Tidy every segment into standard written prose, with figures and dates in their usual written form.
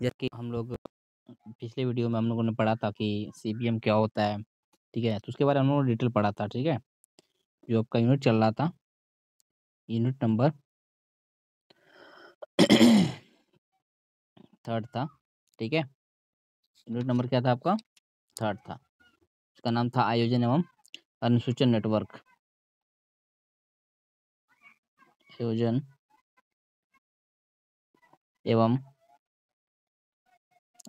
जैसे कि हम लोग पिछले वीडियो में हम लोगों ने पढ़ा था कि सीपीएम क्या होता है, ठीक है। तो उसके बारे में हम लोगों ने डिटेल पढ़ा था, ठीक है। जो आपका यूनिट चल रहा था, यूनिट नंबर 3 था, ठीक है। यूनिट नंबर क्या था आपका? 3 था। उसका नाम था आयोजन एवं अनुसूचन नेटवर्क। आयोजन एवं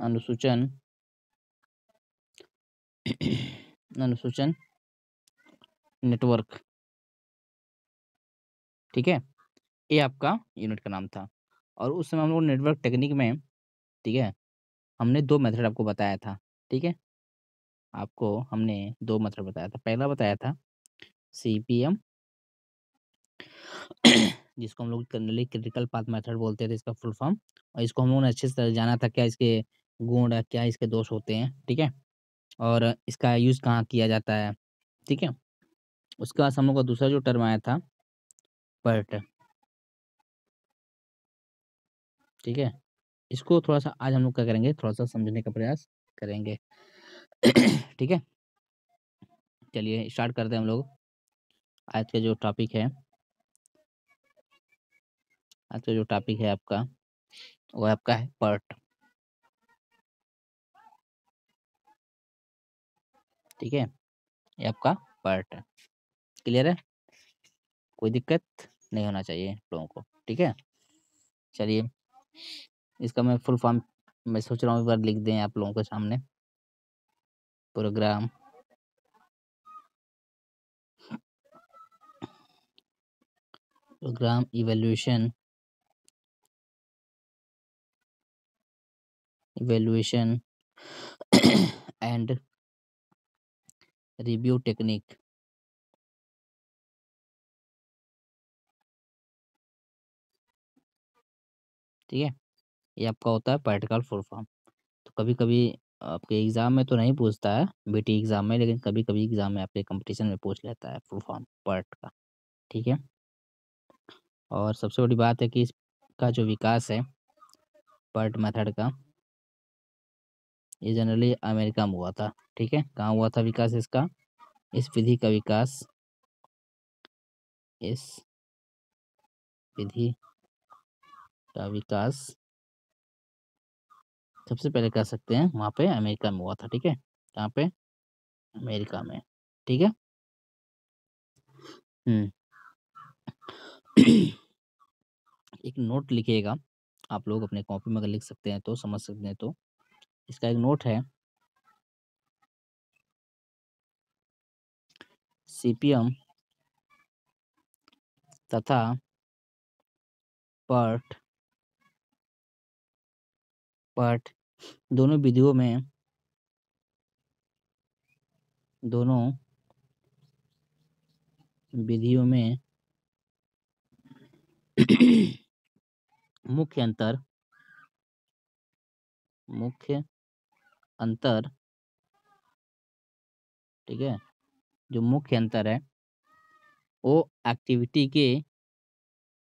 अनुसूचन अनुसूचन नेटवर्क, ठीक है। ये आपका यूनिट का नाम था। और उस समय हम लोग नेटवर्क टेक्निक में, ठीक है, हमने 2 मेथड आपको बताया था, ठीक है। आपको हमने 2 मेथड बताया था। पहला बताया था सीपीएम जिसको हम लोग जनरली क्रिटिकल पाथ मेथड बोलते थे, इसका फुल फॉर्म। और इसको हम लोगों ने अच्छे से जाना था, क्या इसके गुण है, क्या इसके दोष होते हैं, ठीक है। और इसका यूज़ कहाँ किया जाता है, ठीक है। उसके बाद हम लोग का दूसरा जो टर्म आया था पर्ट, ठीक है। इसको थोड़ा-सा आज हम लोग क्या करेंगे, थोड़ा-सा समझने का प्रयास करेंगे। ठीक है? चलिए स्टार्ट करते हैं हम लोग। आज का जो टॉपिक है, आज का जो टॉपिक है आपका, वो आपका है पर्ट, ठीक है? ये आपका पर्ट है। क्लियर है? कोई दिक्कत नहीं होना चाहिए लोगों को, ठीक है? चलिए, इसका मैं फुल फॉर्म मैं सोच रहा हूँ एक बार लिख दें आप लोगों के सामने। Program program evaluation and review technique, ठीक है। ये आपका होता है पर्ट का फुल फॉर्म। तो कभी-कभी आपके एग्ज़ाम में तो नहीं पूछता है, बीटी एग्ज़ाम में, लेकिन कभी-कभी एग्ज़ाम में आपके कॉम्पिटिशन में पूछ लेता है फुल फॉर्म पर्ट का, ठीक है। और सबसे बड़ी बात है कि इसका जो विकास है पर्ट मेथड का, ये जनरली अमेरिका में हुआ था, ठीक है। कहाँ हुआ था विकास इसका? इस विधि का विकास, इस विधि का विकास सबसे पहले कह सकते हैं वहाँ पे अमेरिका में हुआ था, ठीक है। कहाँ पे? अमेरिका में, ठीक है। हुँ। एक नोट लिखिएगा, आप लोग अपने कॉपी में अगर लिख सकते हैं तो, समझ सकते हैं तो। इसका एक नोट है, सीपीएम तथा पर्ट पर्ट दोनों विधियों में दोनों विधियों में मुख्य अंतर मुख्य अंतर, ठीक है। जो मुख्य अंतर है वो एक्टिविटी के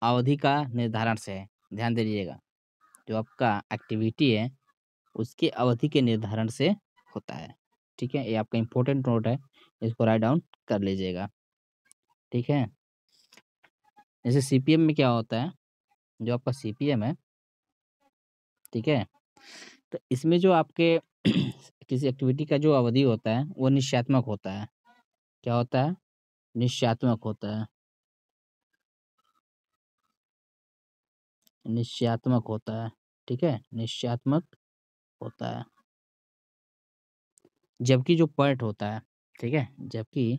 अवधि का निर्धारण से है। ध्यान दे दीजिएगा, जो आपका एक्टिविटी है उसकी अवधि के निर्धारण से होता है, ठीक है। ये आपका इम्पोर्टेंट नोट है, इसको राइट डाउन कर लीजिएगा, ठीक है। जैसे सीपीएम में क्या होता है, जो आपका सीपीएम है, ठीक है। तो इसमें जो आपके किसी एक्टिविटी का जो अवधि होता है वो निश्चयात्मक होता है। क्या होता है? निश्चयात्मक होता है। निश्चयात्मक होता है, ठीक है। निश्चयात्मक होता है। जबकि जो पर्ट होता है, ठीक है, जबकि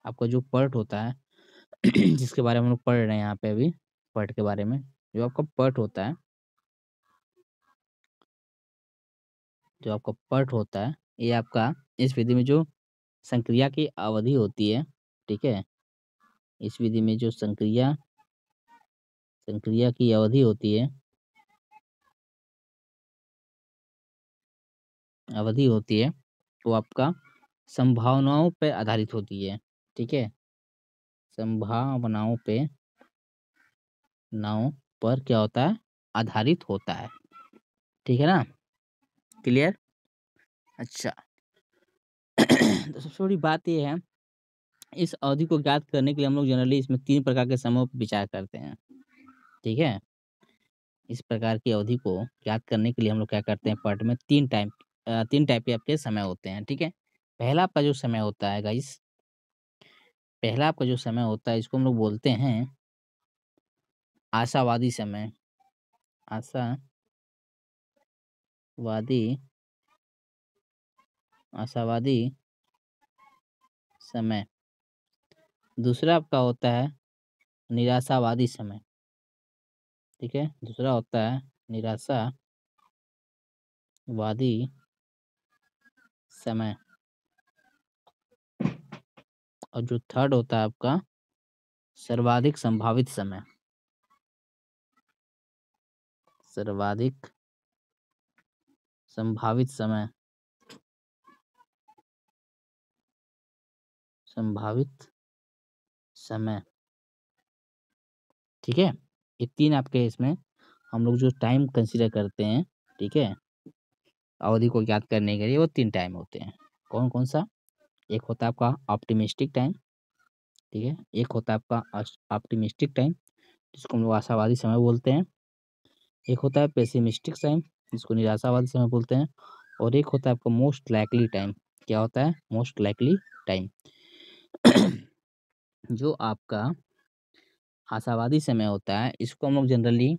आपका जो पर्ट होता है जिसके बारे में हम लोग पढ़ रहे हैं यहाँ पे अभी, पर्ट के बारे में, जो आपका पर्ट होता है, जो आपका पर्ट होता है, ये आपका इस विधि में जो संक्रिया की अवधि होती है, ठीक है, इस विधि में जो संक्रिया संक्रिया की अवधि होती है, वो आपका संभावनाओं पे आधारित होती है, ठीक है। संभावनाओं पे नाव पर क्या होता है? आधारित होता है, ठीक है ना? क्लियर? अच्छा। तो सबसे बड़ी बात ये है, इस अवधि को ज्ञात करने के लिए हम लोग जनरली इसमें 3 प्रकार के समयों पे विचार करते हैं, ठीक है? इस प्रकार की अवधि को ज्ञात करने के लिए हम लोग क्या करते हैं, पार्ट में 3 टाइप के आपके समय होते हैं, ठीक है? पहला आपका जो समय होता है गाइस, पहला आपका जो समय होता है इसको हम लोग बोलते हैं आशावादी समय, आशावादी आशावादी समय। दूसरा आपका होता है निराशावादी समय, ठीक है? दूसरा होता है निराशावादी समय और जो थर्ड होता है आपका सर्वाधिक संभावित समय, सर्वाधिक संभावित समय, संभावित समय, ठीक है? ये 3 आपके इसमें हम लोग जो टाइम कंसीडर करते हैं, ठीक है? अवधि को ज्ञात करने के लिए वो 3 टाइम होते हैं। कौन-कौन सा? एक होता है आपका ऑप्टिमिस्टिक टाइम, ठीक है? एक होता है आपका ऑप्टिमिस्टिक टाइम जिसको हम लोग आशावादी समय बोलते हैं। एक होता है पेसिमिस्टिक टाइम जिसको निराशावादी समय बोलते हैं और एक होता है आपका मोस्ट लाइकली टाइम। क्या होता है? Most likely time. जो आपका आशावादी समय होता है इसको हम लोग जनरली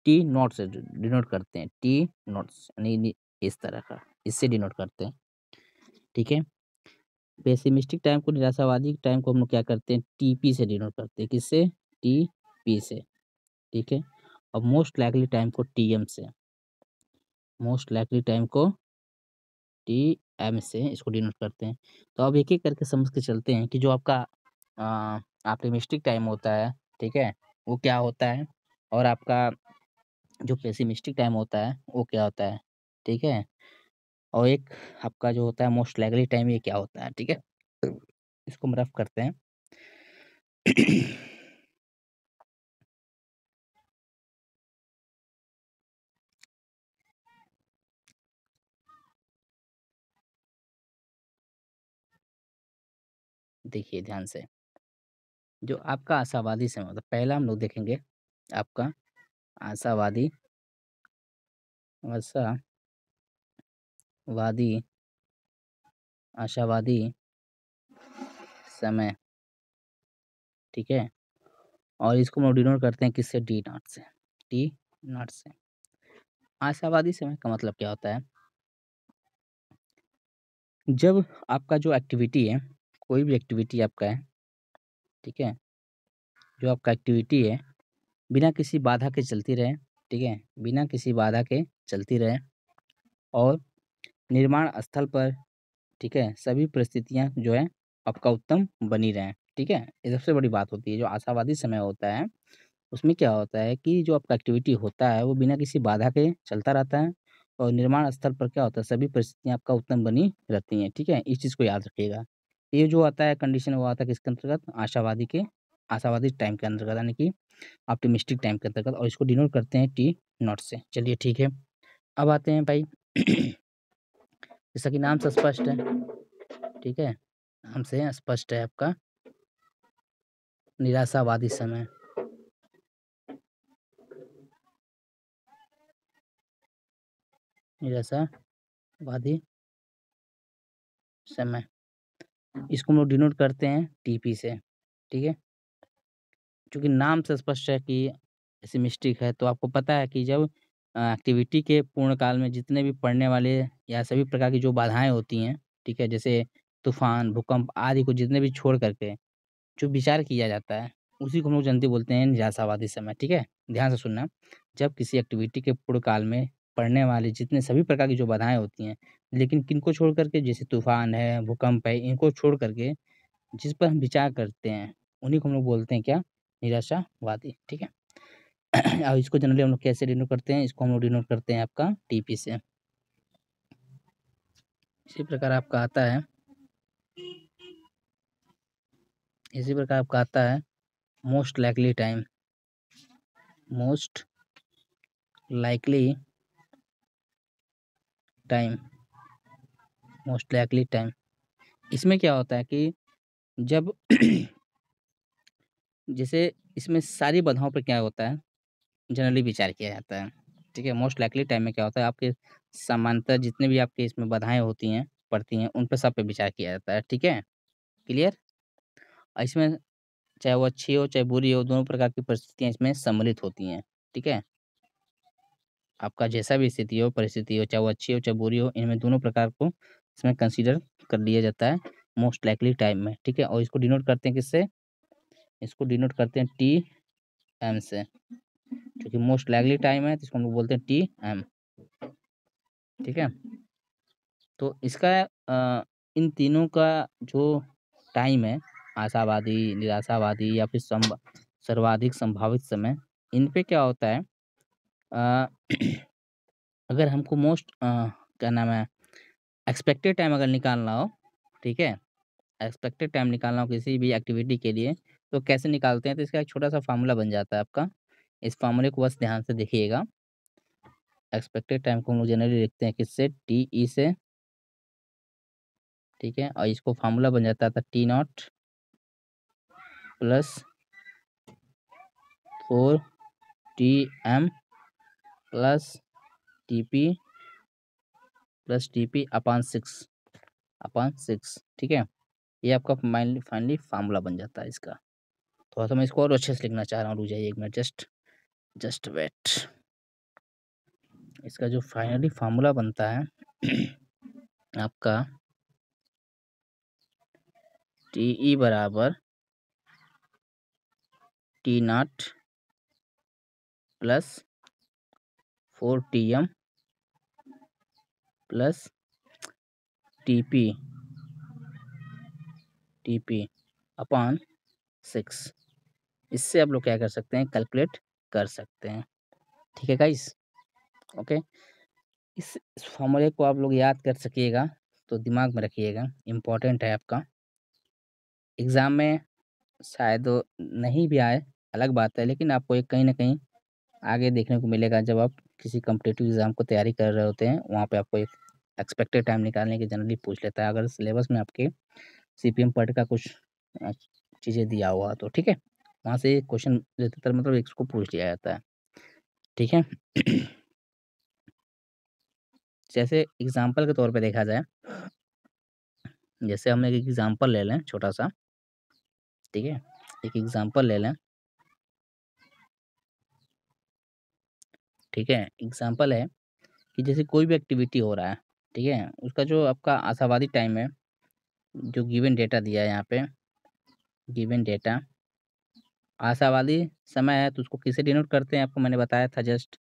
टी नॉट से डिनोट करते हैं। टी नॉट्स यानी इस तरह का, इससे डिनोट करते हैं, ठीक है? पेसिमिस्टिक टाइम को, निराशावादी टाइम को हम लोग क्या करते हैं, टीपी से डिनोट करते हैं। किससे? टीपी से, ठीक है? और मोस्ट लाइकली टाइम को टीएम से, मोस्ट लाइकली टाइम को टीएम से इसको डिनोट करते हैं। तो अब एक-एक करके समझ के चलते हैं कि जो आपका ऑप्टिमिस्टिक टाइम होता है, ठीक है? वो क्या होता है? और आपका जो पेसिमिस्टिक टाइम होता है, वो क्या होता है? ठीक है? और एक आपका जो होता है मोस्ट लाइकली टाइम, ये क्या होता है? ठीक है? इसको हम रफ करते हैं। देखिए ध्यान से, जो आपका आशावादी समय होता है, पहला हम लोग देखेंगे आपका आशावादी आशावादी आशावादी समय, ठीक है? और इसको हम लोग डिनोट करते हैं किससे? टी नॉट से, टी नॉट से। आशावादी समय का मतलब क्या होता है? जब आपका जो एक्टिविटी है, कोई भी एक्टिविटी आपका है, ठीक है? जो आपका एक्टिविटी है, बिना किसी बाधा के चलती रहे, ठीक है? बिना किसी बाधा के चलती रहे और निर्माण स्थल पर, ठीक है, सभी परिस्थितियाँ जो है आपका उत्तम बनी रहें, ठीक है? ये सबसे बड़ी बात होती है। जो आशावादी समय होता है, उसमें क्या होता है कि जो आपका एक्टिविटी होता है, वो बिना किसी बाधा के चलता रहता है और निर्माण स्थल पर क्या होता है, सभी परिस्थितियाँ आपका उत्तम बनी रहती हैं, ठीक है? इस चीज़ को याद रखिएगा। ये जो आता है कंडीशन, वो आता है किसके अंतर्गत? आशावादी टाइम के अंतर्गत, यानी कि ऑप्टिमिस्टिक टाइम के अंतर्गत, और इसको डिनोट करते हैं टी नॉट से। चलिए ठीक है। अब आते हैं भाई जैसा कि नाम से स्पष्ट है, ठीक है? नाम से स्पष्ट है आपका निराशावादी समय। निराशावादी समय, इसको हम लोग डिनोट करते हैं टीपी से, ठीक है? चूँकि नाम से स्पष्ट है कि पेसिमिस्टिक है, तो आपको पता है कि जब एक्टिविटी के पूर्ण काल में जितने भी पड़ने वाले या सभी प्रकार की जो बाधाएँ होती हैं, ठीक है? जैसे तूफ़ान, भूकंप आदि को जितने भी छोड़ कर के जो विचार किया जाता है, उसी को हम लोग जनरली बोलते हैं निराशावादी समय, ठीक है? ध्यान से सुनना, जब किसी एक्टिविटी के पूर्ण काल में पड़ने वाले जितने सभी प्रकार की जो बाधाएँ होती हैं, लेकिन किनको छोड़ कर के, जैसे तूफ़ान है, भूकंप है, इनको छोड़ कर के जिस पर हम विचार करते हैं, उन्हीं को हम लोग बोलते हैं क्या? निराशावादी, ठीक है? और इसको जनरली हम लोग कैसे डिनोट करते हैं? इसको हम लोग डिनोट करते हैं आपका टीपी से। इसी प्रकार आपका आता है, इसी प्रकार आपका आता है most likely time, most likely time, most likely time. इसमें क्या होता है कि जब जैसे इसमें सारी बाधाओं पे क्या होता है, जनरली विचार किया जाता है, ठीक है? मोस्ट लाइकली टाइम में क्या होता है, आपके समांतर जितने भी आपके इसमें बाधाएँ होती हैं, पड़ती हैं, उन पे सब पे विचार किया जाता है, ठीक है? क्लियर? इसमें चाहे वो अच्छी हो, चाहे बुरी हो, दोनों प्रकार की परिस्थितियाँ इसमें सम्मिलित होती हैं, ठीक है? आपका जैसा भी स्थिति हो, परिस्थिति हो, चाहे वो अच्छी हो, चाहे बुरी हो, इनमें दोनों प्रकार को इसमें कंसीडर कर लिया जाता है मोस्ट लाइकली टाइम में, ठीक है? और इसको डिनोट करते हैं किससे? इसको डिनोट करते हैं टीएम से, क्योंकि मोस्ट लाइकली टाइम है, तो इसको हम लोग बोलते हैं टीएम, ठीक है? तो इसका इन तीनों का जो टाइम है, आशावादी, निराशावादी या फिर सर्वाधिक संभावित समय, इन पे क्या होता है अ, अगर हमको क्या नाम है, एक्सपेक्टेड टाइम अगर निकालना हो, ठीक है? एक्सपेक्टेड टाइम निकालना हो किसी भी एक्टिविटी के लिए, तो कैसे निकालते हैं? तो इसका एक छोटा-सा फ़ॉर्मूला बन जाता है आपका। इस फ़ॉर्मूले को बस ध्यान से देखिएगा। एक्सपेक्टेड टाइम को हम लोग जनरली लिखते हैं किससे? टीई से, ठीक है? और इसको फ़ॉर्मूला बन जाता था T not plus 4 TM plus TP plus TP upon 6, ठीक है? ये आपका फाइनली फ़ॉर्मूला बन जाता है इसका। थोड़ा-सा मैं इसको और अच्छे से लिखना चाह रहा हूँ, रुक जाइए 1 मिनट जस्ट वेट। इसका जो फाइनली फ़ॉर्मूला बनता है आपका टीई बराबर T not plus 4 TM plus TP upon 6। इससे आप लोग क्या कर सकते हैं, कैलकुलेट कर सकते हैं, ठीक है गाइस? ओके। इस फ़ॉर्मूले को आप लोग याद कर सकिएगा, तो दिमाग में रखिएगा, इम्पोर्टेंट है आपका। एग्ज़ाम में शायद नहीं भी आए, अलग बात है, लेकिन आपको एक कहीं न कहीं आगे देखने को मिलेगा जब आप किसी कॉम्पिटिटिव एग्ज़ाम को तैयारी कर रहे होते हैं, वहाँ पे आपको एक एक्सपेक्टेड टाइम निकालने की जनरली पूछ लेता है, अगर सिलेबस में आपके सीपीएम पढ़ का कुछ अ, चीज़ें दिया हुआ तो, ठीक है? वहाँ से क्वेश्चन ज़्यादातर मतलब इसको पूछ लिया जाता है, ठीक है? जैसे एग्ज़ाम्पल के तौर पे देखा जाए, जैसे हम एक एग्ज़ाम्पल ले लें छोटा-सा, ठीक है? एक एग्ज़ाम्पल ले लें, ठीक है? एग्ज़ाम्पल है कि जैसे कोई भी एक्टिविटी हो रहा है, ठीक है? उसका जो आपका आशावादी टाइम है, जो गिवन डेटा दिया है यहाँ पे, गिवन डेटा आशावादी समय है, तो उसको किससे डिनोट करते हैं? आपको मैंने बताया था जस्ट,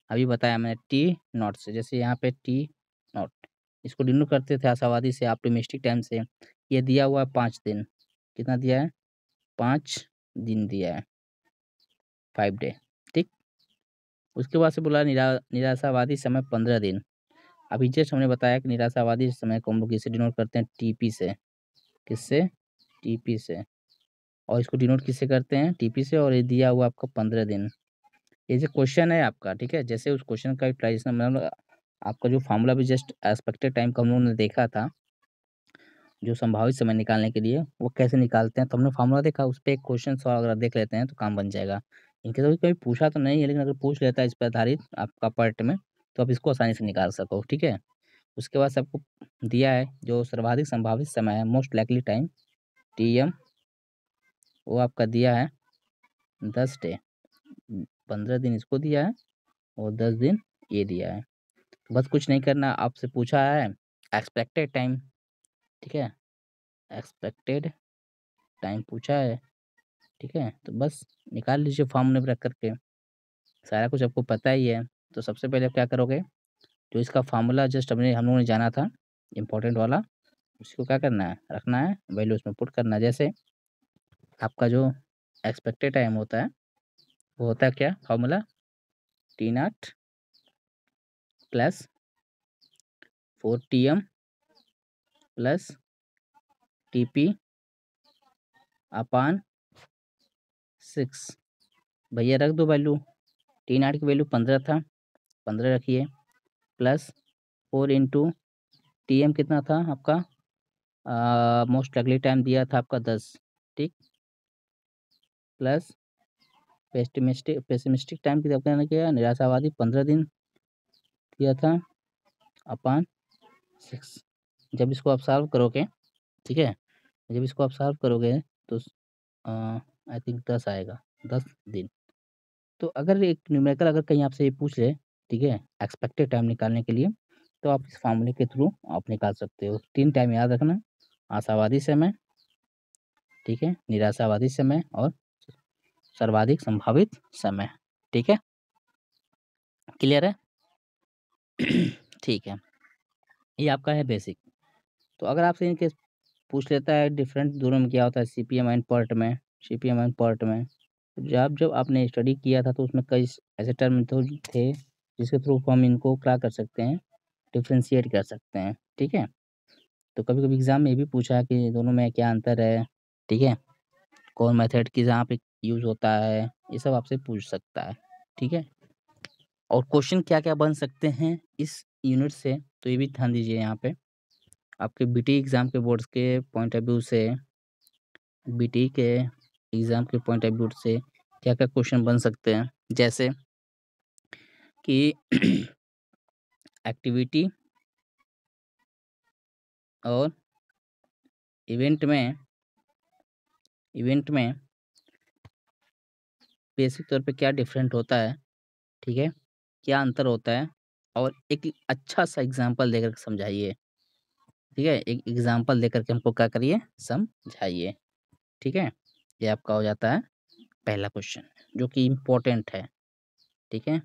अभी बताया मैंने टी नॉट से। जैसे यहाँ पे टी नॉट, इसको डिनोट करते थे आशावादी से, ऑप्टिमिस्टिक टाइम से। ये दिया हुआ है 5 दिन, कितना दिया है? 5 दिन दिया है, 5 डे, ठीक? उसके बाद से बोला निराशावादी समय 15 दिन। अभी जस्ट हमने बताया कि निराशावादी समय को हम लोग किससे डिनोट करते हैं? टीपी से। किससे? टीपी से। और इसको डिनोट किससे करते हैं? टीपी से, और ये दिया हुआ आपका 15 दिन। ये जो क्वेश्चन है आपका, ठीक है? जैसे उस क्वेश्चन का यूटिलाइज़ेशन मतलब आपका जो फ़ॉर्मूला भी जस्ट एक्सपेक्टेड टाइम का हम लोगों ने देखा था, जो संभावित समय निकालने के लिए, वो कैसे निकालते हैं, तो हमने फ़ॉर्मूला देखा, उस पे एक क्वेश्चन सॉल्व अगर देख लेते हैं, तो काम बन जाएगा। इन केस अभी कभी पूछा तो नहीं है, लेकिन अगर पूछ लेता है इस पे आधारित आपका पार्ट में, तो आप इसको आसानी से निकाल सको, ठीक है? उसके बाद से आपको दिया है, जो सर्वाधिक संभावित समय है, मोस्ट लाइकली टाइम, टीएम, वो आपका दिया है 10 डे। 15 दिन इसको दिया है और 10 दिन ये दिया है। बस कुछ नहीं करना, आपसे पूछा है एक्सपेक्टेड टाइम, ठीक है? एक्सपेक्टेड टाइम पूछा है, ठीक है? तो बस निकाल लीजिए फॉर्म में रख कर के, सारा कुछ आपको पता ही है। तो सबसे पहले आप क्या करोगे, जो इसका फ़ॉर्मूला जस्ट हम लोगों ने जाना था, इम्पोर्टेंट वाला, उसको क्या करना है, रखना है, वैल्यू उसमें पुट करना है। जैसे आपका जो एक्सपेक्टेड टाइम होता है, वो होता है क्या formula? T not plus 4 TM plus TP upon 6। भैया रख दो वैल्यू, टी नॉट की वैल्यू 15 था, 15 रखिए, प्लस 4 इंटू TM कितना था आपका? मोस्ट लाइकली टाइम दिया था आपका 10, ठीक? प्लस पेसिमिस्टिक टाइम कितना किया? निराशावादी 15 दिन दिया था अपॉन 6। जब इसको आप सॉल्व करोगे, ठीक है? जब इसको आप सॉल्व करोगे तो आई थिंक 10 आएगा, 10 दिन। तो अगर एक न्यूमेरिकल अगर कहीं आपसे ये पूछ ले, ठीक है, एक्सपेक्टेड टाइम निकालने के लिए, तो आप इस फार्मूले के थ्रू आप निकाल सकते हो। 3 टाइम याद रखना, आशावादी समय, ठीक है, निराशावादी समय और सर्वाधिक संभावित समय, ठीक है? क्लियर है? ठीक है, ये आपका है बेसिक। तो अगर आपसे इन केस पूछ लेता है डिफरेंट दोनों में क्या होता है, CPM एंड PERT में, CPM एंड PERT में, जब आपने स्टडी किया था तो उसमें कई ऐसे टर्म तो थे जिसके थ्रू हम इनको क्या कर सकते हैं, डिफ्रेंशिएट कर सकते हैं, ठीक है? तो कभी-कभी एग्ज़ाम में ये भी पूछा है कि दोनों में क्या अंतर है, ठीक है? कौन मेथड किस जहाँ पे यूज़ होता है, ये सब आपसे पूछ सकता है, ठीक है? और क्वेश्चन क्या-क्या बन सकते हैं इस यूनिट से, तो ये भी ध्यान दीजिए यहाँ पे। आपके BT एग्ज़ाम के बोर्ड्स के पॉइंट ऑफ व्यू से, BT के एग्ज़ाम के पॉइंट ऑफ व्यू से क्या-क्या क्वेश्चन बन सकते हैं, जैसे कि एक्टिविटी और इवेंट में बेसिक तौर पे क्या डिफरेंट होता है, ठीक है? क्या अंतर होता है? और एक अच्छा-सा एग्ज़ाम्पल देकर के समझाइए, ठीक है? एक एग्ज़ाम्पल देकर के हमको क्या करिए, समझाइए, ठीक है? ये आपका हो जाता है पहला क्वेश्चन, जो कि इम्पोर्टेंट है, ठीक है?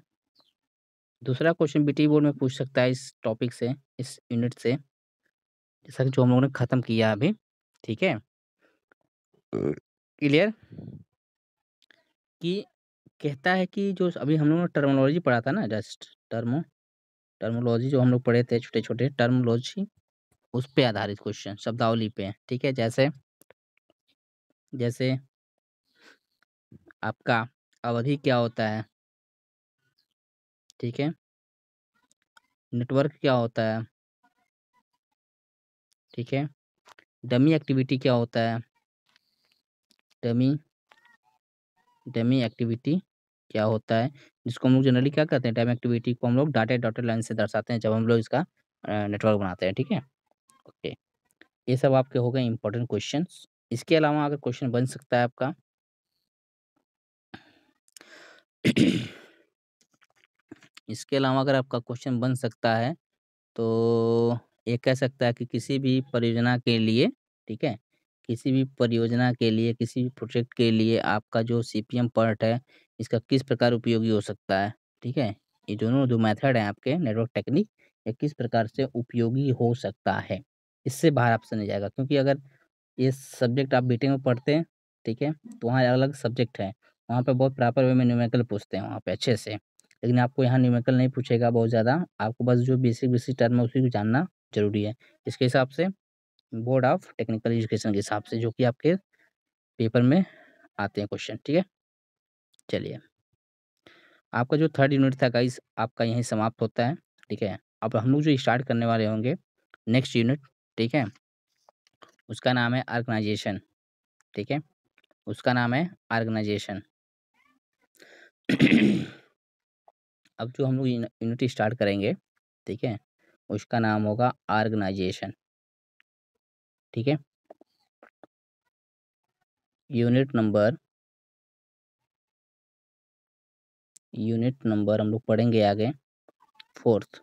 दूसरा क्वेश्चन BT बोर्ड में पूछ सकता है इस टॉपिक से, इस यूनिट से, जैसा कि जो हम लोगों ने खत्म किया अभी, ठीक है? क्लियर? कि कहता है कि जो अभी हम लोगों ने टर्मिनोलॉजी पढ़ा था ना, जस्ट टर्मिनोलॉजी जो हम लोग पढ़े थे छोटे-छोटे टर्मिनोलॉजी, उस पे आधारित क्वेश्चन शब्दावली पे, ठीक है? जैसे जैसे आपका अवधि क्या होता है, ठीक है? नेटवर्क क्या होता है, ठीक है? डमी एक्टिविटी क्या होता है, डमी डमी एक्टिविटी क्या होता है, जिसको हम लोग जनरली क्या कहते हैं, डमी एक्टिविटी को हम लोग डॉटेड लाइन से दर्शाते हैं जब हम लोग इसका नेटवर्क बनाते हैं, ठीक है? ओके, ये सब आपके हो गए इम्पोर्टेंट क्वेश्चंस। इसके अलावा अगर क्वेश्चन बन सकता है आपका इसके अलावा अगर आपका क्वेश्चन बन सकता है, तो ये कह सकता है कि किसी भी परियोजना के लिए, ठीक है? किसी भी परियोजना के लिए, किसी भी प्रोजेक्ट के लिए आपका जो CPM पार्ट है, इसका किस प्रकार उपयोगी हो सकता है, ठीक है? ये दोनों जो मेथड हैं आपके नेटवर्क टेक्निक, ये किस प्रकार से उपयोगी हो सकता है? इससे बाहर आपसे नहीं जाएगा, क्योंकि अगर ये सब्जेक्ट आप बीटेक में पढ़ते हैं, ठीक है? तो वहाँ अलग सब्जेक्ट है, वहाँ पे बहुत प्रॉपर वे में न्यूमेरिकल पूछते हैं वहाँ पे अच्छे से। लेकिन आपको यहाँ न्यूमेरिकल नहीं पूछेगा बहुत ज़्यादा, आपको बस जो बेसिक टर्म है उसी को जानना ज़रूरी है। इसके हिसाब से बोर्ड ऑफ टेक्निकल एजुकेशन के हिसाब से जो कि आपके पेपर में आते हैं क्वेश्चन, ठीक है? चलिए, आपका जो थर्ड यूनिट था गाइस आपका यहीं समाप्त होता है, ठीक है? अब हम लोग जो स्टार्ट करने वाले होंगे नेक्स्ट यूनिट, ठीक है? उसका नाम है ऑर्गनाइजेशन, ठीक है? उसका नाम है ऑर्गनाइजेशन। अब जो हम लोग यूनिट स्टार्ट करेंगे, ठीक है? उसका नाम होगा ऑर्गनाइजेशन, ठीक है? यूनिट नंबर हम लोग पढ़ेंगे आगे 4th,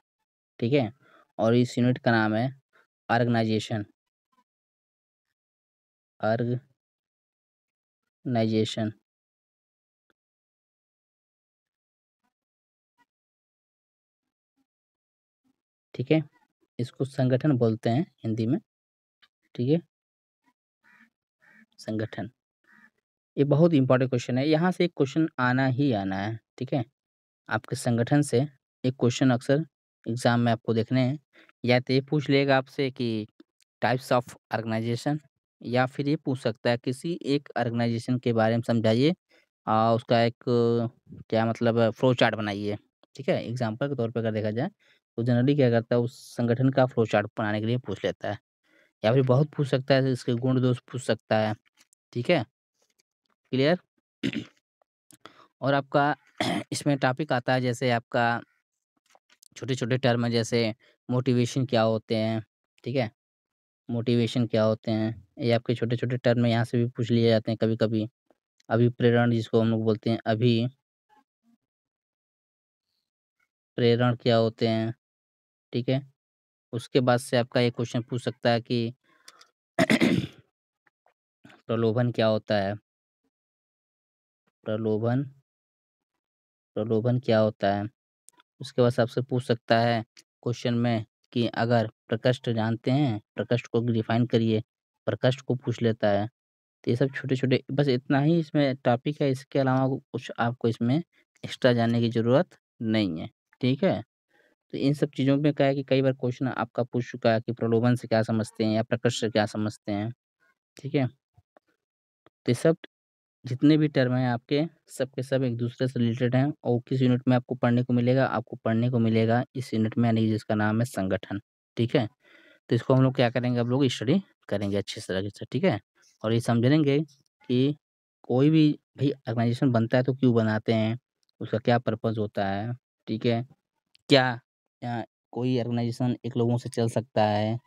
ठीक है? और इस यूनिट का नाम है ऑर्गनाइजेशन, ऑर्गनाइजेशन, ठीक है? इसको संगठन बोलते हैं हिंदी में, ठीक है? संगठन। ये बहुत इम्पोर्टेंट क्वेश्चन है, यहाँ से एक क्वेश्चन आना ही आना है, ठीक है? आपके संगठन से एक क्वेश्चन अक्सर एग्ज़ाम में आपको देखने हैं, या तो ये पूछ लेगा आपसे कि टाइप्स ऑफ ऑर्गेनाइजेशन, या फिर ये पूछ सकता है किसी एक ऑर्गेनाइजेशन के बारे में समझाइए, उसका एक क्या मतलब फ्लो चार्ट बनाइए, ठीक है? एग्ज़ाम्पल के तौर पे अगर देखा जाए, तो जनरली क्या करता है उस संगठन का फ्लो चार्ट बनाने के लिए पूछ लेता है, या फिर बहुत पूछ सकता है, इसके गुण दोष पूछ सकता है, ठीक है? क्लियर? और आपका इसमें टॉपिक आता है जैसे आपका छोटे-छोटे टर्म है जैसे मोटिवेशन क्या होते हैं, ठीक है? मोटिवेशन क्या होते हैं? ये आपके छोटे-छोटे टर्म यहाँ से भी पूछ लिए जाते हैं कभी-कभी। अभिप्रेरण जिसको हम लोग बोलते हैं, अभिप्रेरण क्या होते हैं, ठीक है? उसके बाद से आपका ये क्वेश्चन पूछ सकता है कि प्रलोभन क्या होता है? प्रलोभन प्रलोभन क्या होता है? उसके बाद से आपसे पूछ सकता है क्वेश्चन में कि अगर प्रकृष्ट जानते हैं? प्रकृष्ट को डिफाइन करिए, प्रकृष्ट को पूछ लेता है। तो ये सब छोटे-छोटे बस इतना ही इसमें टॉपिक है, इसके अलावा कुछ आपको इसमें एक्स्ट्रा जानने की ज़रूरत नहीं है, ठीक है? तो इन सब चीज़ों में क्या है कि कई बार क्वेश्चन आपका पूछ चुका है कि प्रलोभन से क्या समझते हैं या प्रकृष्ट से क्या समझते हैं, ठीक है? तो ये सब जितने भी टर्म हैं आपके, सब के सब एक-दूसरे से रिलेटेड हैं और किस यूनिट में आपको पढ़ने को मिलेगा? आपको पढ़ने को मिलेगा इस यूनिट में यानी जिसका नाम है संगठन, ठीक है? तो इसको हम लोग क्या करेंगे अब लोग स्टडी करेंगे अच्छी तरीके से, ठीक है? और ये समझेंगे कि कोई भी भई ऑर्गनाइज़ेशन बनता है तो क्यों बनाते हैं? उसका क्या पर्पज़ होता है? ठीक है? क्या कोई ऑर्गनाइज़ेशन एक लोगों से चल सकता है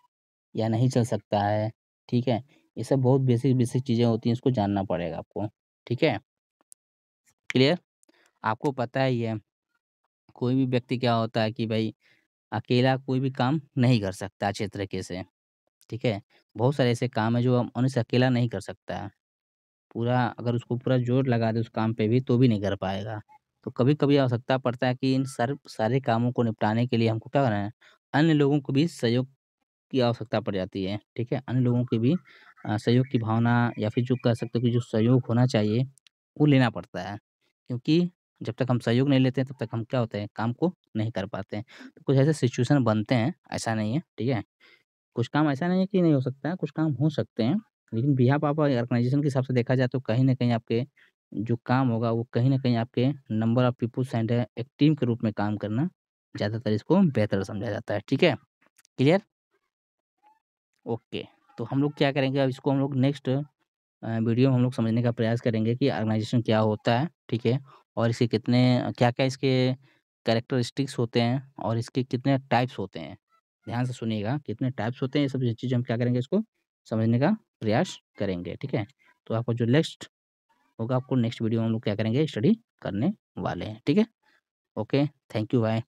या नहीं चल सकता है? ठीक है? ये सब बहुत बेसिक-बेसिक चीज़ें होती हैं, इसको जानना पड़ेगा आपको, ठीक है? क्लियर? आपको पता ही है, कोई भी व्यक्ति क्या होता है कि भई अकेला कोई भी काम नहीं कर सकता अच्छे तरीके से, ठीक है? बहुत सारे ऐसे काम हैं जो मनुष्य अकेला नहीं कर सकता है। पूरा अगर उसको पूरा जोर लगा दे उस काम पे भी तो भी नहीं कर पाएगा। तो कभी-कभी आवश्यकता पड़ता है कि इन सारे कामों को निपटाने के लिए हमको क्या करना है, अन्य लोगों को भी सहयोग की आवश्यकता पड़ जाती है, ठीक है? अन्य लोगों के भी सहयोग की भावना या फिर जो कह सकते हो कि जो सहयोग होना चाहिए, वो लेना पड़ता है। क्योंकि जब तक हम सहयोग नहीं लेते हैं, तब तक हम क्या होते हैं, काम को नहीं कर पाते हैं। तो कुछ ऐसे सिचुएशन बनते हैं, ऐसा नहीं है, ठीक है? कुछ काम ऐसा नहीं है कि नहीं हो सकता है, कुछ काम हो सकते हैं, लेकिन बिहाफ़ ऑफ ऑर्गनाइज़ेशन के हिसाब से देखा जाए तो कहीं न कहीं आपके जो काम होगा, वो कहीं न कहीं आपके नंबर ऑफ पीपुल्स एंड एक टीम के रूप में काम करना, ज़्यादातर इसको बेहतर समझा जाता है, ठीक है? क्लियर? ओके। तो हम लोग क्या करेंगे अब इसको हम लोग नेक्स्ट वीडियो में हम लोग समझने का प्रयास करेंगे कि ऑर्गनाइज़ेशन क्या होता है, ठीक है? और इसके कितने क्या-क्या इसके कैरेक्टरिस्टिक्स होते हैं और इसके कितने टाइप्स होते हैं। ध्यान से सुनिएगा, कितने टाइप्स होते हैं, ये सब चीज़ें हम क्या करेंगे इसको समझने का प्रयास करेंगे, ठीक है? तो आपका जो नेक्स्ट होगा, आपको नेक्स्ट वीडियो में हम लोग क्या करेंगे स्टडी करने वाले हैं, ठीक है? Okay, thank you, bye.